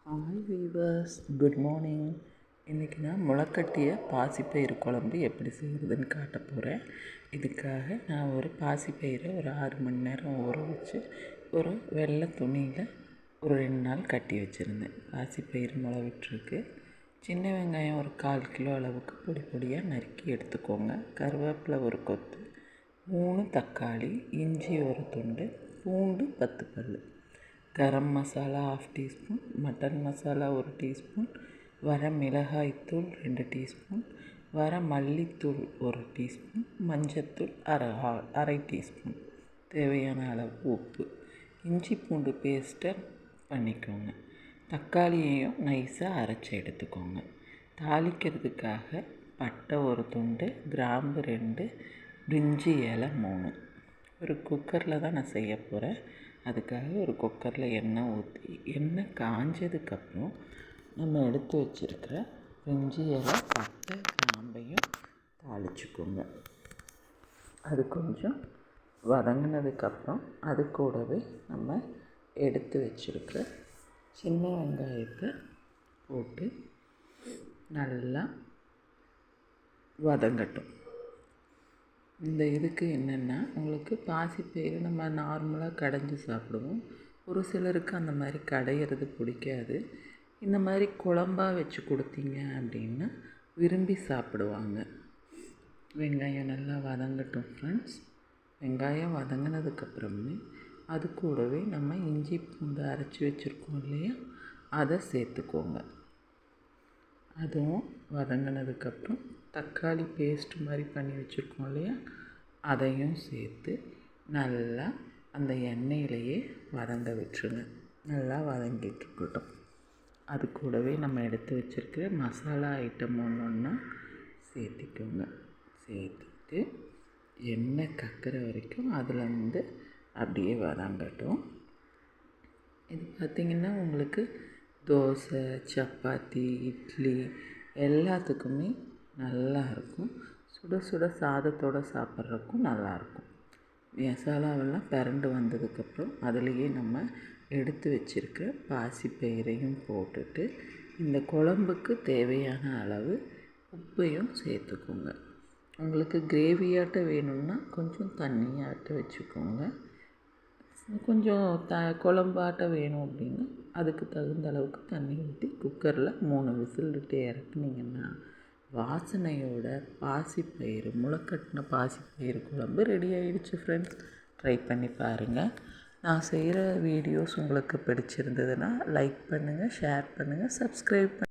Hi viewers, good morning. இன்றைக்கி நான் முளைக்கட்டிய பாசிப்பயிறு குழம்பு எப்படி செய்கிறதுன்னு காட்ட போகிறேன். இதுக்காக நான் ஒரு பாசிப்பயிரை ஒரு 6 மணி நேரம் ஊற வச்சு ஒரு வெள்ளை துணியில் ஒரு 2 நாள் கட்டி வச்சுருந்தேன். பாசிப்பயிறு முளை விட்டுருக்கு. சின்ன வெங்காயம் ஒரு 1/4 கிலோ அளவுக்கு பொடி பொடியாக நறுக்கி எடுத்துக்கோங்க. கருவேப்பிலை ஒரு கொத்து, 3 தக்காளி, இஞ்சி ஒரு துண்டு, பூண்டு 10 பல், garam masala 1/2 teaspoon, mutton masala 1 teaspoon, வர மிளகாய்த்தூள் 2 டீஸ்பூன், வர மல்லித்தூள் 1 டீஸ்பூன், மஞ்சத்தூள் அரை டீஸ்பூன், தேவையான அளவு உப்பு, இஞ்சி பூண்டு பேஸ்ட்டை பண்ணிக்கோங்க. தக்காளியையும் நைஸாக அரைச்சி எடுத்துக்கோங்க. தாளிக்கிறதுக்காக பட்டை ஒரு துண்டு, கிராம்பு 2, பிரிஞ்சி இலை 3. ஒரு குக்கரில் தான் நான் செய்ய போகிறேன். அதுக்காக ஒரு குக்கரில் எண்ணெய் ஊற்றி எண்ணெய் காஞ்சதுக்கப்புறம் நம்ம எடுத்து வச்சுருக்கிற பிரிஞ்சி இலை, பட்டை, கிராம்பையும் தாளிச்சுக்கோங்க. அது கொஞ்சம் வதங்கினதுக்கப்புறம் அது கூடவே நம்ம எடுத்து வச்சுருக்கிற சின்ன வெங்காயத்தை போட்டு நல்லா வதங்கட்டும். இந்த இதுக்கு என்னென்னா, உங்களுக்கு பாசிப்பயிறு நம்ம நார்மலாக கடைஞ்சி சாப்பிடுவோம். ஒரு சிலருக்கு அந்த மாதிரி கடையிறது பிடிக்காது. இந்த மாதிரி குழம்பாக வச்சு கொடுத்தீங்க அப்படின்னா விரும்பி சாப்பிடுவாங்க. வெங்காயம் நல்லா வதங்கட்டும் ஃப்ரெண்ட்ஸ். வெங்காயம் வதங்கினதுக்கப்புறமே அது கூடவே நம்ம இஞ்சி பூண்டு அரைச்சி வச்சுருக்கோம் இல்லையா, அதை சேர்த்துக்கோங்க. அதுவும் வதங்கினதுக்கப்புறம் தக்காளி பேஸ்ட் மாதிரி பண்ணி வச்சுருக்கோம் இல்லையா, அதையும் சேர்த்து நல்லா அந்த எண்ணெயிலையே வதங்க விட்டுருங்க. நல்லா வதங்கிட்டுருக்கட்டும். அது கூடவே நம்ம எடுத்து வச்சுருக்கிற மசாலா ஐட்டம் ஒன்று சேர்த்திக்கோங்க. சேர்த்துட்டு எண்ணெய் கக்கிற வரைக்கும் அதில் அப்படியே வதங்கட்டும். இது பார்த்திங்கன்னா உங்களுக்கு தோசை, சப்பாத்தி, இட்லி எல்லாத்துக்குமே நல்லாயிருக்கும். சுட சுட சாதத்தோடு சாப்பிட்றதுக்கும் நல்லாயிருக்கும். மசாலாவெல்லாம் பிரண்டு வந்ததுக்கப்புறம் அதுலேயே நம்ம எடுத்து வச்சுருக்க பாசிப்பயிரையும் போட்டுட்டு இந்த குழம்புக்கு தேவையான அளவு உப்பையும் சேர்த்துக்கோங்க. உங்களுக்கு கிரேவியாட்ட வேணும்னா கொஞ்சம் தண்ணியாட்ட வச்சுக்கோங்க. கொஞ்சம் குழம்பாட்ட வேணும் அப்படின்னா அதுக்கு தகுந்த அளவுக்கு தண்ணி ஊற்றி குக்கரில் 3 விசில் விட்டு இறக்குனிங்கன்னா வாசனையோட பாசிப்பயிறு, முளைக்கட்டின பாசிப்பயிறு குழம்பு ரெடி ஆகிடுச்சு ஃப்ரெண்ட்ஸ். ட்ரை பண்ணி பாருங்கள். நான் செய்கிற வீடியோஸ் உங்களுக்கு பிடிச்சிருந்ததுன்னா லைக் பண்ணுங்கள், ஷேர் பண்ணுங்கள், சப்ஸ்கிரைப் பண்ணுங்கள்.